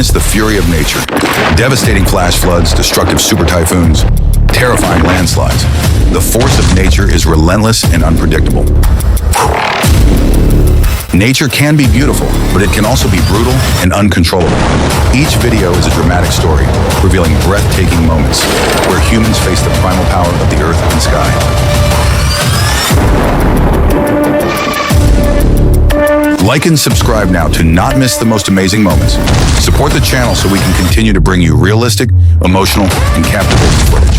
Witness the fury of nature. Devastating flash floods, destructive super typhoons, terrifying landslides. The force of nature is relentless and unpredictable. Nature can be beautiful, but it can also be brutal and uncontrollable. Each video is a dramatic story, revealing breathtaking moments where humans face the primal power of the earth and sky. Like and subscribe now to not miss the most amazing moments. Support the channel so we can continue to bring you realistic, emotional, and captivating footage.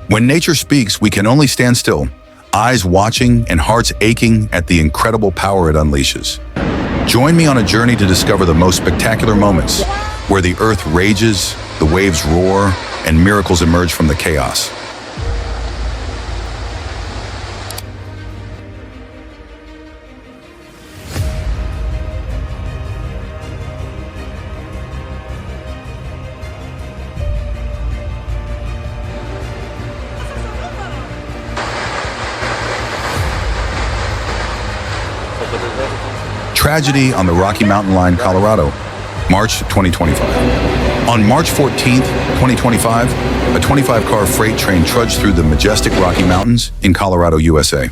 When nature speaks, we can only stand still, eyes watching and hearts aching at the incredible power it unleashes. Join me on a journey to discover the most spectacular moments, where the earth rages, the waves roar, and miracles emerge from the chaos. Tragedy on the Rocky Mountain Line, Colorado, March 2025. On March 14th, 2025, a 25-car freight train trudged through the majestic Rocky Mountains in Colorado, USA.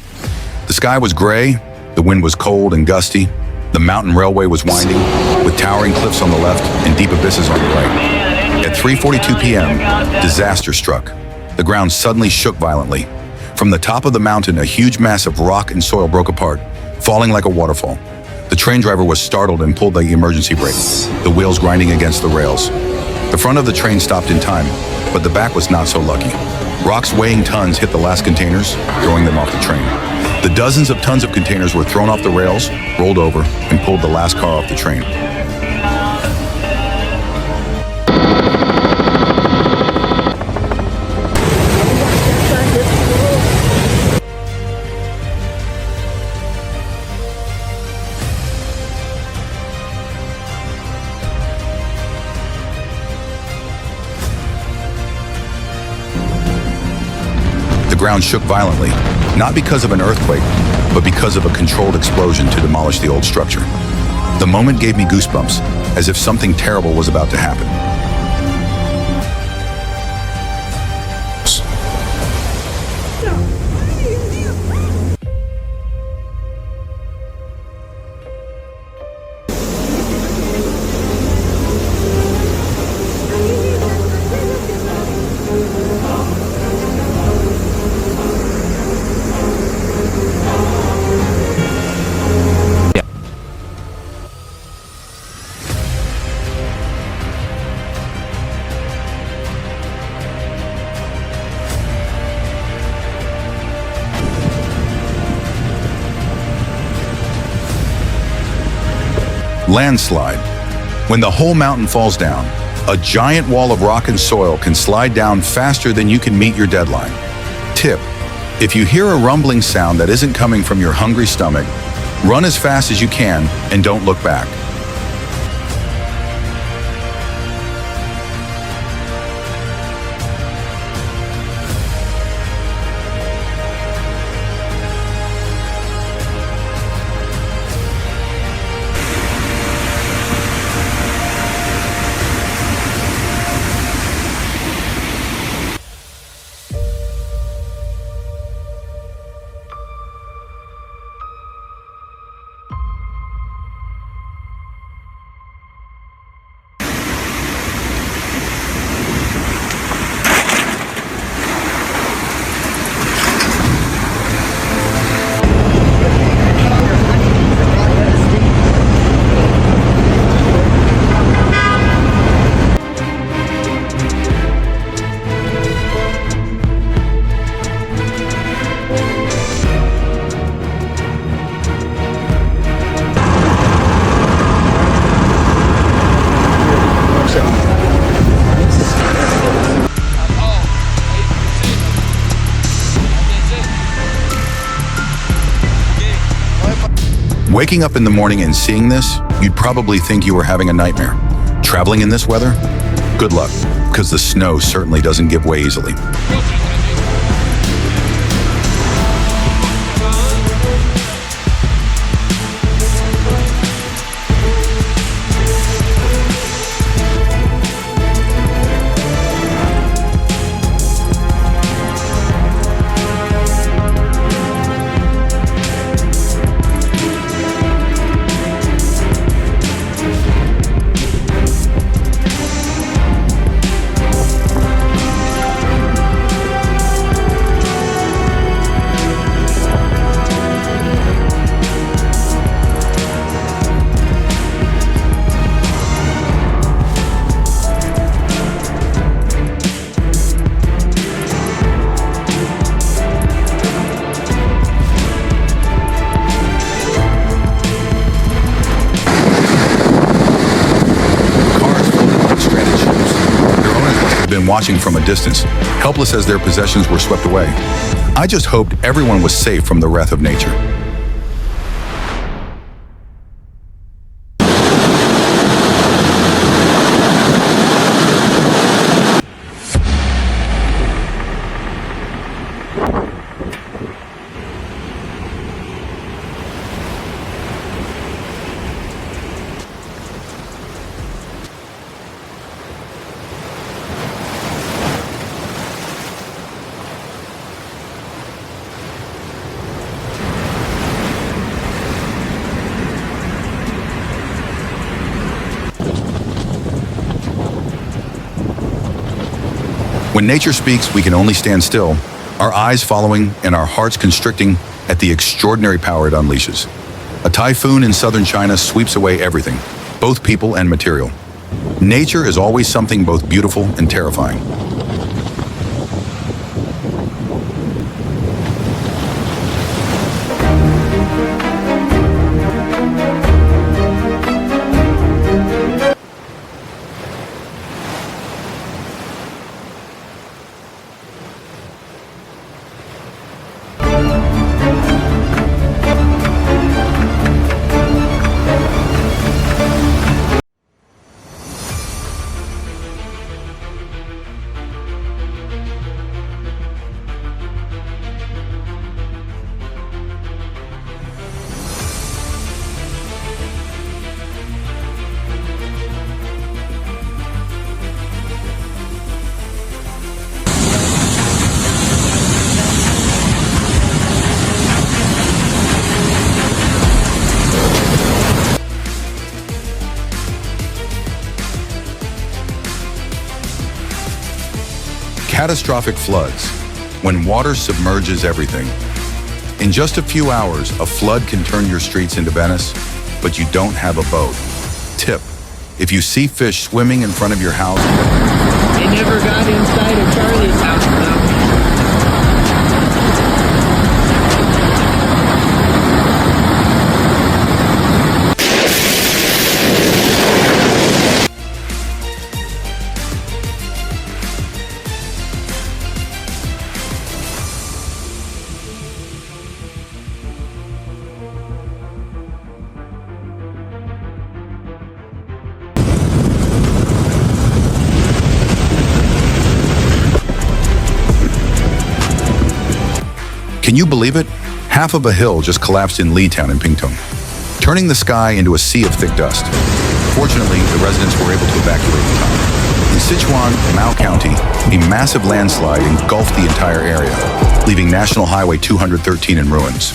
The sky was gray, the wind was cold and gusty, the mountain railway was winding, with towering cliffs on the left and deep abysses on the right. At 3:42 p.m., disaster struck. The ground suddenly shook violently. From the top of the mountain, a huge mass of rock and soil broke apart, falling like a waterfall. The train driver was startled and pulled the emergency brake, the wheels grinding against the rails. The front of the train stopped in time, but the back was not so lucky. Rocks weighing tons hit the last containers, throwing them off the train. The dozens of tons of containers were thrown off the rails, rolled over, and pulled the last car off the train. The ground shook violently, not because of an earthquake, but because of a controlled explosion to demolish the old structure. The moment gave me goosebumps, as if something terrible was about to happen. Landslide. When the whole mountain falls down, a giant wall of rock and soil can slide down faster than you can meet your deadline. Tip: if you hear a rumbling sound that isn't coming from your hungry stomach, run as fast as you can and don't look back. Waking up in the morning and seeing this, you'd probably think you were having a nightmare. Traveling in this weather? Good luck, because the snow certainly doesn't give way easily. watching from a distance, helpless as their possessions were swept away. I just hoped everyone was safe from the wrath of nature. When nature speaks, we can only stand still, our eyes following and our hearts constricting at the extraordinary power it unleashes. A typhoon in southern China sweeps away everything, both people and material. Nature is always something both beautiful and terrifying. Catastrophic floods, when water submerges everything. In just a few hours, a flood can turn your streets into Venice, but you don't have a boat. Tip: if you see fish swimming in front of your house... They never got inside of Charlie's house, though. Can you believe it? Half of a hill just collapsed in Leetown in Pingtung, turning the sky into a sea of thick dust. Fortunately, the residents were able to evacuate in time. In Sichuan, Mao County, a massive landslide engulfed the entire area, leaving National Highway 213 in ruins.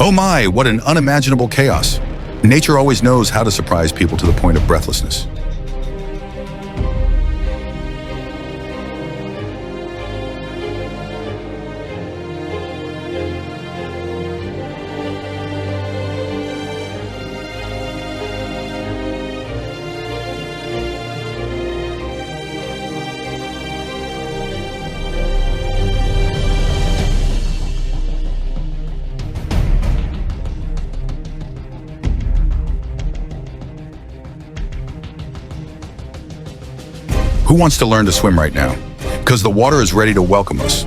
Oh my, what an unimaginable chaos. Nature always knows how to surprise people to the point of breathlessness. Who wants to learn to swim right now? Because the water is ready to welcome us.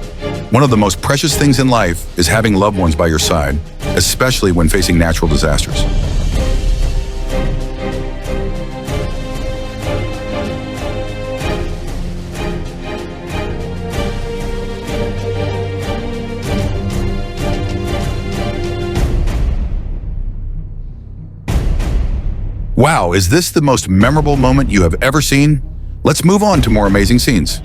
One of the most precious things in life is having loved ones by your side, especially when facing natural disasters. Wow, is this the most memorable moment you have ever seen? Let's move on to more amazing scenes.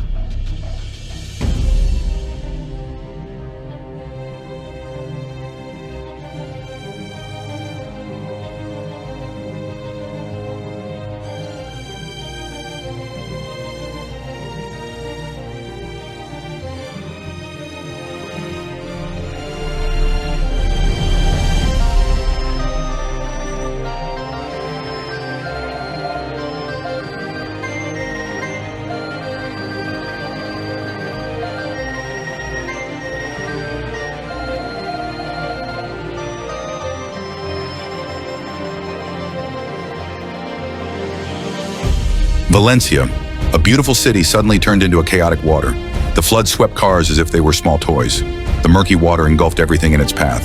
Valencia, a beautiful city suddenly turned into a chaotic water. The flood swept cars as if they were small toys. The murky water engulfed everything in its path.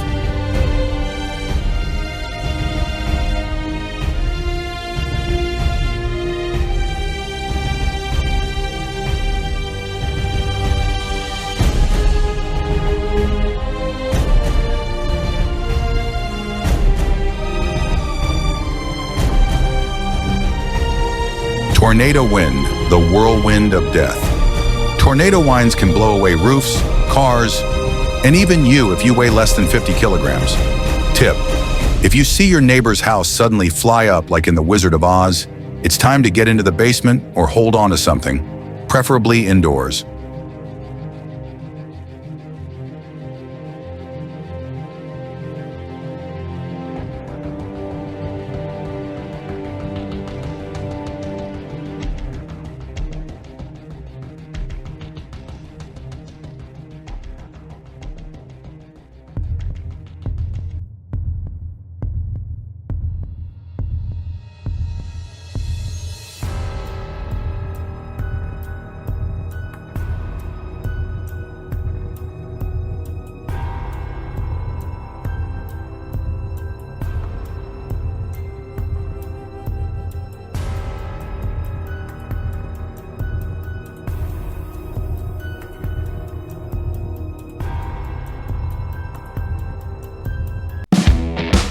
Tornado wind, the whirlwind of death. Tornado winds can blow away roofs, cars, and even you if you weigh less than 50 kilograms. Tip: if you see your neighbor's house suddenly fly up like in The Wizard of Oz, it's time to get into the basement or hold on to something, preferably indoors.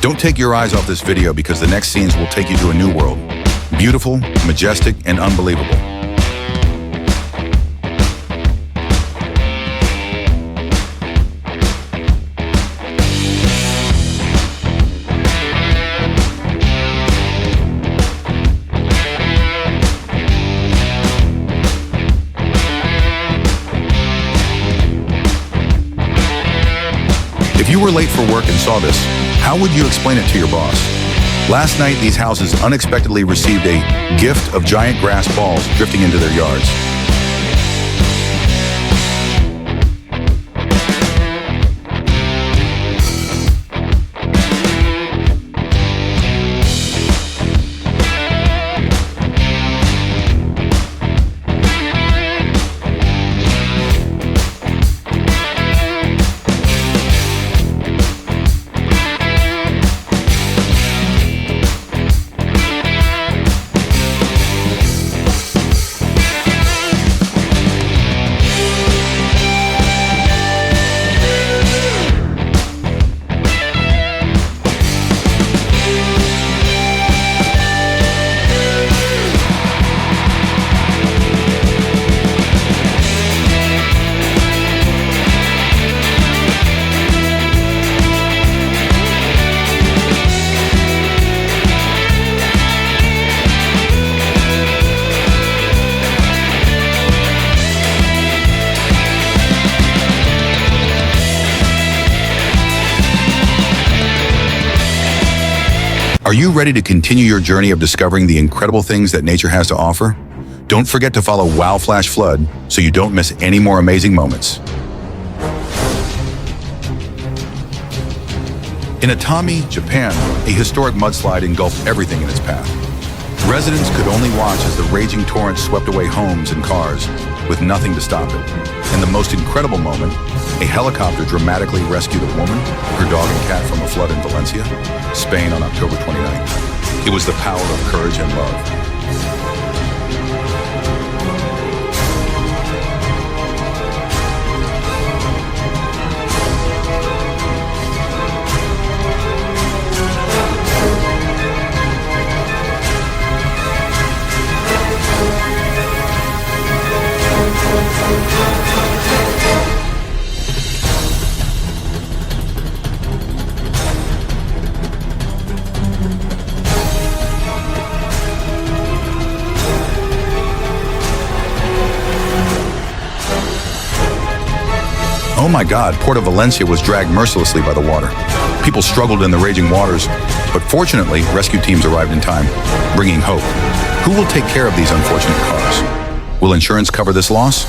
Don't take your eyes off this video because the next scenes will take you to a new world. Beautiful, majestic, and unbelievable. If you were late for work and saw this, how would you explain it to your boss? Last night, these houses unexpectedly received a gift of giant grass balls drifting into their yards. Are you ready to continue your journey of discovering the incredible things that nature has to offer? Don't forget to follow Wow Flash Flood so you don't miss any more amazing moments. In Atami, Japan, a historic mudslide engulfed everything in its path. Residents could only watch as the raging torrent swept away homes and cars, with nothing to stop it. And the most incredible moment, a helicopter dramatically rescued a woman, her dog and cat from a flood in Valencia, Spain on October 29th. It was the power of courage and love. Oh my God, Port of Valencia was dragged mercilessly by the water. People struggled in the raging waters, but fortunately, rescue teams arrived in time, bringing hope. Who will take care of these unfortunate cars? Will insurance cover this loss?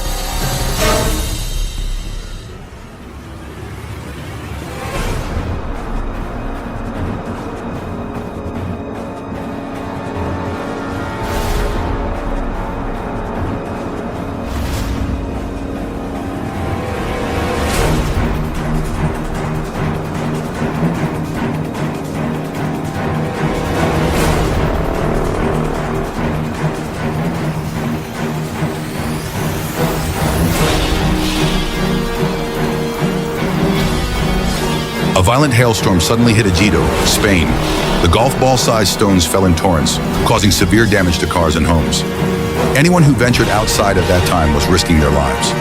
A violent hailstorm suddenly hit Ejido, Spain. The golf ball-sized stones fell in torrents, causing severe damage to cars and homes. Anyone who ventured outside at that time was risking their lives.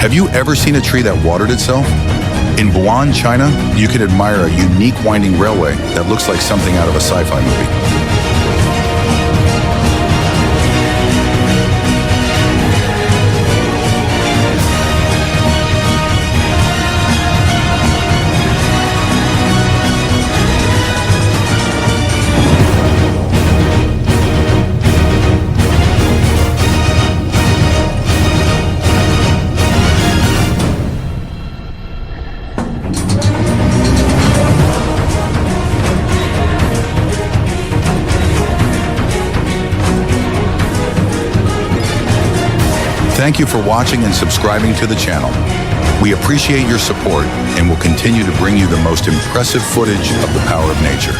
Have you ever seen a tree that watered itself? In Wuhan, China, you can admire a unique winding railway that looks like something out of a sci-fi movie. Thank you for watching and subscribing to the channel. We appreciate your support and will continue to bring you the most impressive footage of the power of nature.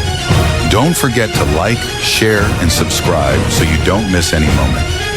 Don't forget to like, share, and subscribe so you don't miss any moment.